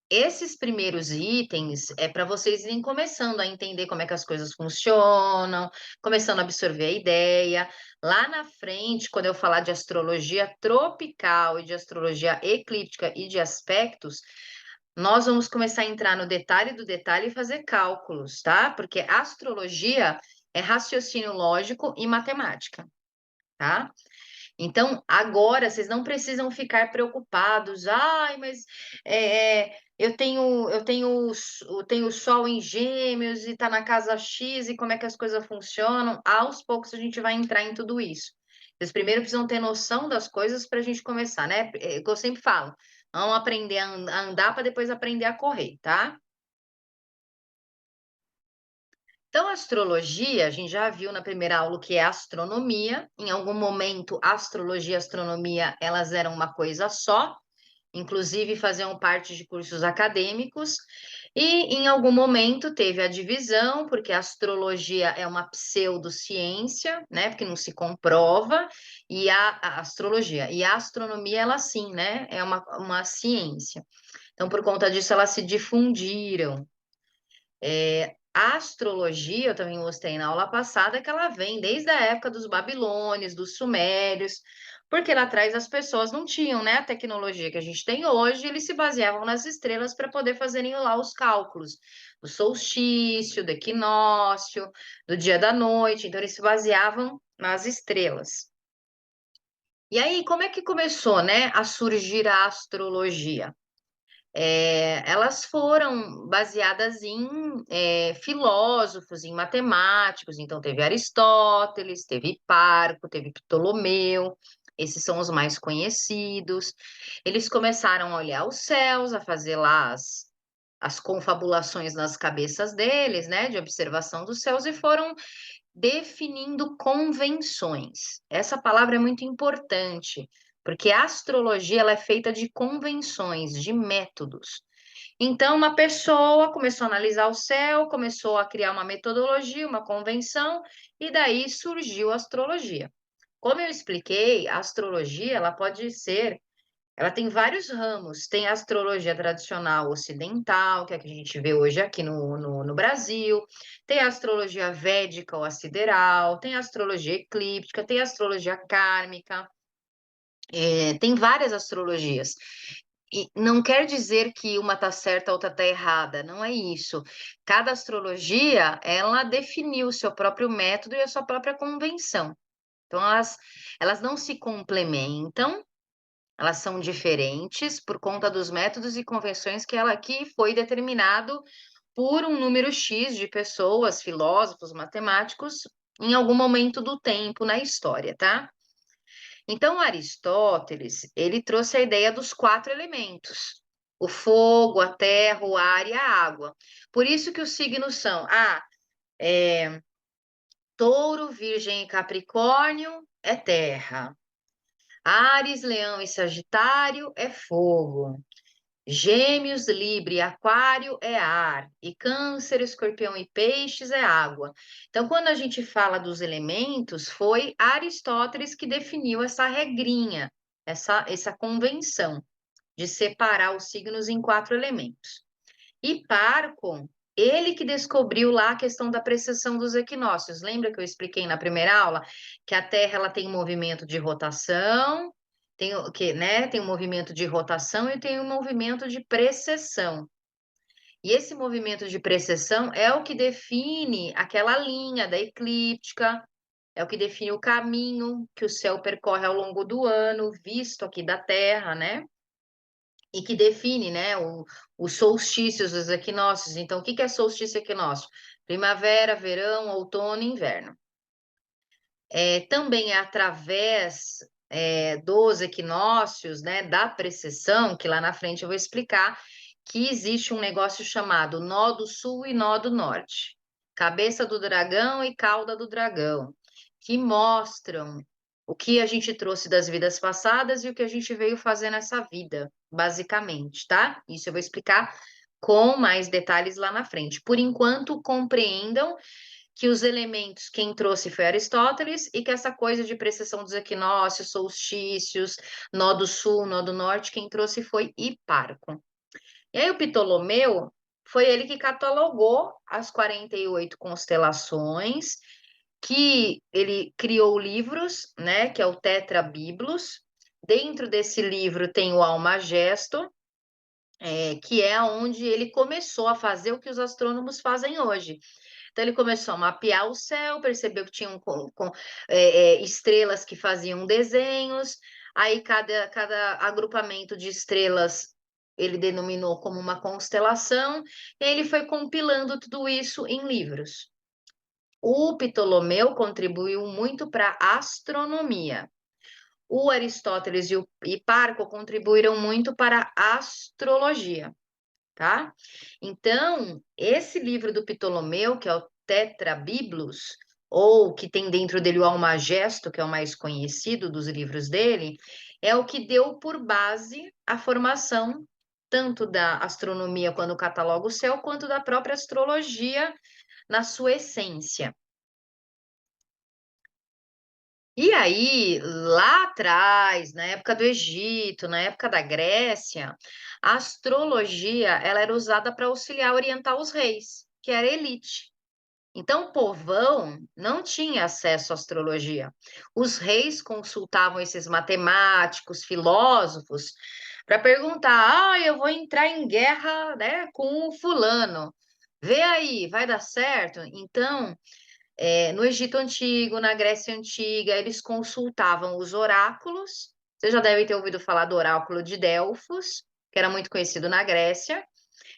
esses primeiros itens é para vocês irem começando a entender como é que as coisas funcionam, começando a absorver a ideia. Lá na frente, quando eu falar de astrologia tropical e de astrologia eclíptica e de aspectos, nós vamos começar a entrar no detalhe do detalhe e fazer cálculos, tá? Porque astrologia é raciocínio lógico e matemática, tá? Então, agora vocês não precisam ficar preocupados. Ai, mas eu tenho o Sol em Gêmeos e está na casa X e como é que as coisas funcionam? Aos poucos a gente vai entrar em tudo isso. Vocês primeiro precisam ter noção das coisas para a gente começar, né? É o que eu sempre falo. Vamos aprender a andar para depois aprender a correr, tá? Então, a astrologia, a gente já viu na primeira aula o que é astronomia. Em algum momento, astrologia e astronomia, elas eram uma coisa só, inclusive faziam parte de cursos acadêmicos. E em algum momento teve a divisão, porque a astrologia é uma pseudociência, né? Porque não se comprova, e a astrologia. E a astronomia, ela sim, né? É uma ciência. Então, por conta disso, elas se difundiram. A astrologia, eu também mostrei na aula passada, que ela vem desde a época dos babilônios, dos sumérios, porque lá atrás as pessoas não tinham, né, a tecnologia que a gente tem hoje, eles se baseavam nas estrelas para poder fazerem lá os cálculos do solstício, do equinócio, do dia da noite, então eles se baseavam nas estrelas. E aí, como é que começou, né, a surgir a astrologia? Elas foram baseadas em filósofos, em matemáticos. Então, teve Aristóteles, teve Hiparco, teve Ptolomeu, esses são os mais conhecidos. Eles começaram a olhar os céus, a fazer lá as confabulações nas cabeças deles, né, de observação dos céus, e foram definindo convenções. Essa palavra é muito importante, porque a astrologia ela é feita de convenções, de métodos. Então, uma pessoa começou a analisar o céu, começou a criar uma metodologia, uma convenção, e daí surgiu a astrologia. Como eu expliquei, a astrologia ela pode ser ela tem vários ramos. Tem a astrologia tradicional ocidental, que é a que a gente vê hoje aqui no Brasil. Tem a astrologia védica ou a sideral. Tem a astrologia eclíptica. Tem a astrologia kármica. Tem várias astrologias. E não quer dizer que uma está certa, a outra está errada. Não é isso. Cada astrologia, ela definiu o seu próprio método e a sua própria convenção. Então, elas não se complementam, elas são diferentes por conta dos métodos e convenções que foi determinado por um número X de pessoas, filósofos, matemáticos, em algum momento do tempo na história, tá? Então, Aristóteles, ele trouxe a ideia dos quatro elementos: o fogo, a terra, o ar e a água. Por isso que os signos são Touro, Virgem e Capricórnio é terra. Áries, Leão e Sagitário é fogo. Gêmeos, Libra e Aquário é ar, e Câncer, Escorpião e Peixes é água. Então, quando a gente fala dos elementos, foi Aristóteles que definiu essa regrinha, essa convenção de separar os signos em quatro elementos. E Parco, ele que descobriu lá a questão da precessão dos equinócios. Lembra que eu expliquei na primeira aula que a Terra ela tem um movimento de rotação, tem um movimento de rotação e tem um movimento de precessão. E esse movimento de precessão é o que define aquela linha da eclíptica, é o que define o caminho que o céu percorre ao longo do ano, visto aqui da Terra, né? E que define, né, os solstícios, os equinócios. Então, o que que é solstício e equinócio? Primavera, verão, outono e inverno. Também é através dos equinócios, né, da precessão, que lá na frente eu vou explicar, que existe um negócio chamado nó do sul e nó do norte, cabeça do dragão e cauda do dragão, que mostram o que a gente trouxe das vidas passadas e o que a gente veio fazer nessa vida, basicamente, tá? Isso eu vou explicar com mais detalhes lá na frente. Por enquanto, compreendam que os elementos quem trouxe foi Aristóteles e que essa coisa de precessão dos equinócios, solstícios, nó do sul, nó do norte, quem trouxe foi Hiparco. E aí o Ptolomeu foi ele que catalogou as 48 constelações, que ele criou livros, né, que é o Tetrabiblos. Dentro desse livro tem o Almagesto, que é onde ele começou a fazer o que os astrônomos fazem hoje. Então ele começou a mapear o céu, percebeu que tinham estrelas que faziam desenhos, aí cada agrupamento de estrelas ele denominou como uma constelação, e ele foi compilando tudo isso em livros. O Ptolomeu contribuiu muito para a astronomia. O Aristóteles e o Hiparco contribuíram muito para a astrologia, tá? Então, esse livro do Ptolomeu, que é o Tetrabiblos, ou que tem dentro dele o Almagesto, que é o mais conhecido dos livros dele, é o que deu por base a formação tanto da astronomia quando cataloga o céu, quanto da própria astrologia na sua essência. E aí, lá atrás, na época do Egito, na época da Grécia, a astrologia ela era usada para auxiliar, orientar os reis, que era a elite. Então, o povão não tinha acesso à astrologia. Os reis consultavam esses matemáticos, filósofos, para perguntar: eu vou entrar em guerra, né, com o fulano. Vê aí, vai dar certo? Então, no Egito Antigo, na Grécia Antiga, eles consultavam os oráculos. Você já deve ter ouvido falar do oráculo de Delfos, que era muito conhecido na Grécia.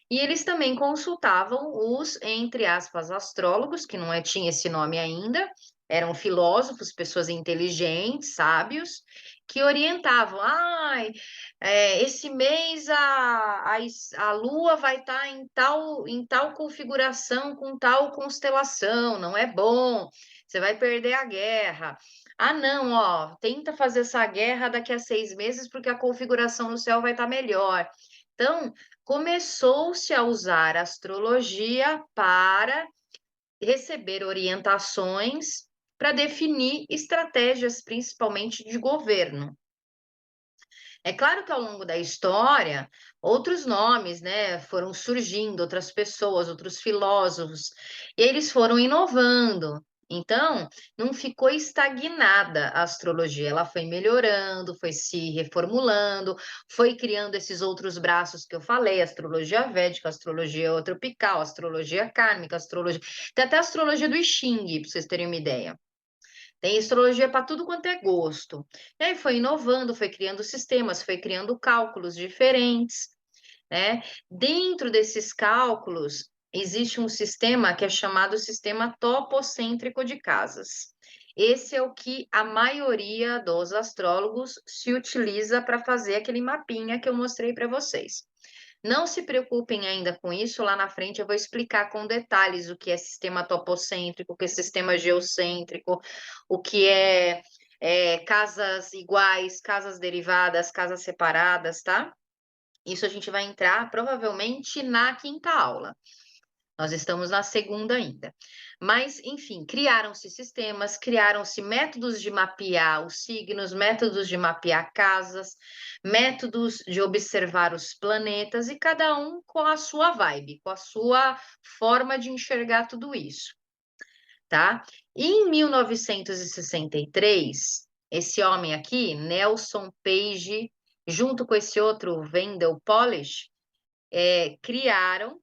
E eles também consultavam os, entre aspas, astrólogos, que não tinha esse nome ainda, eram filósofos, pessoas inteligentes, sábios, que orientavam. Esse mês a Lua vai estar em tal configuração, com tal constelação, não é bom, você vai perder a guerra. Ah, não, ó, tenta fazer essa guerra daqui a 6 meses, porque a configuração no céu vai estar melhor. Então, começou-se a usar a astrologia para receber orientações para definir estratégias, principalmente de governo. É claro que ao longo da história, outros nomes, né, foram surgindo, outras pessoas, outros filósofos, e eles foram inovando. Então, não ficou estagnada a astrologia, ela foi melhorando, foi se reformulando, foi criando esses outros braços que eu falei, astrologia védica, astrologia tropical, astrologia kármica, astrologia. Tem até a astrologia do I Ching, para vocês terem uma ideia. Tem astrologia para tudo quanto é gosto. E aí foi inovando, foi criando sistemas, foi criando cálculos diferentes, né? Dentro desses cálculos, existe um sistema que é chamado sistema topocêntrico de casas. Esse é o que a maioria dos astrólogos se utiliza para fazer aquele mapinha que eu mostrei para vocês. Não se preocupem ainda com isso, lá na frente eu vou explicar com detalhes o que é sistema topocêntrico, o que é sistema geocêntrico, o que é casas iguais, casas derivadas, casas separadas, tá? Isso a gente vai entrar provavelmente na quinta aula. Nós estamos na segunda ainda. Mas, enfim, criaram-se sistemas, criaram-se métodos de mapear os signos, métodos de mapear casas, métodos de observar os planetas, e cada um com a sua vibe, com a sua forma de enxergar tudo isso, tá? E em 1963, esse homem aqui, Nelson Page, junto com esse outro, Wendell Polish, criaram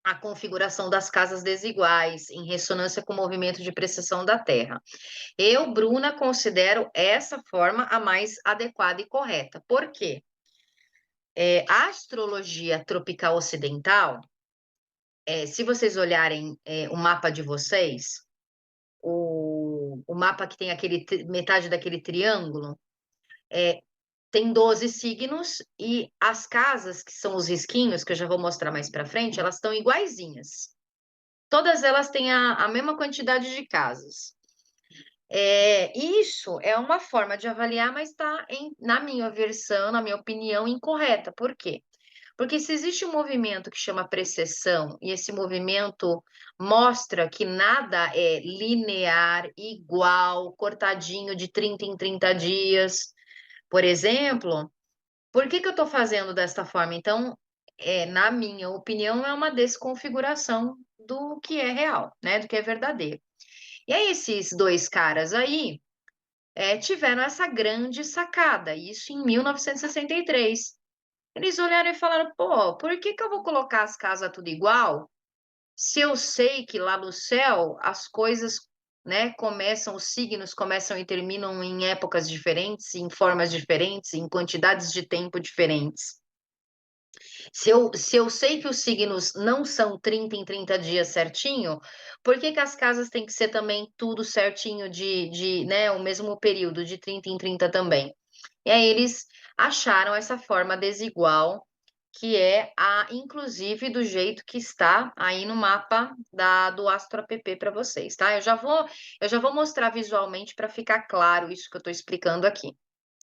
a configuração das casas desiguais, em ressonância com o movimento de precessão da Terra. Eu, Bruna, considero essa forma a mais adequada e correta. Por quê? A astrologia tropical ocidental, se vocês olharem o mapa de vocês, o mapa que tem metade daquele triângulo, tem 12 signos, e as casas, que são os risquinhos, que eu já vou mostrar mais para frente, elas estão iguaizinhas. Todas elas têm a mesma quantidade de casas. Isso é uma forma de avaliar, mas está, na minha versão, na minha opinião, incorreta. Por quê? Porque se existe um movimento que chama precessão, e esse movimento mostra que nada é linear, igual, cortadinho de 30 em 30 dias, por exemplo, por que que eu estou fazendo desta forma? Então, na minha opinião, é uma desconfiguração do que é real, né, do que é verdadeiro. E aí esses 2 caras aí, tiveram essa grande sacada, isso em 1963. Eles olharam e falaram: "Pô, por que que eu vou colocar as casas tudo igual, se eu sei que lá no céu as coisas, né, começam os signos começam e terminam em épocas diferentes, em formas diferentes, em quantidades de tempo diferentes. Se eu sei que os signos não são 30 em 30 dias certinho, por que que as casas têm que ser também tudo certinho de, né, o mesmo período, de 30 em 30 também?" E aí eles acharam essa forma desigual, que é a inclusive do jeito que está aí no mapa do Astro App para vocês, tá. Eu já vou mostrar visualmente para ficar claro isso que eu estou explicando aqui.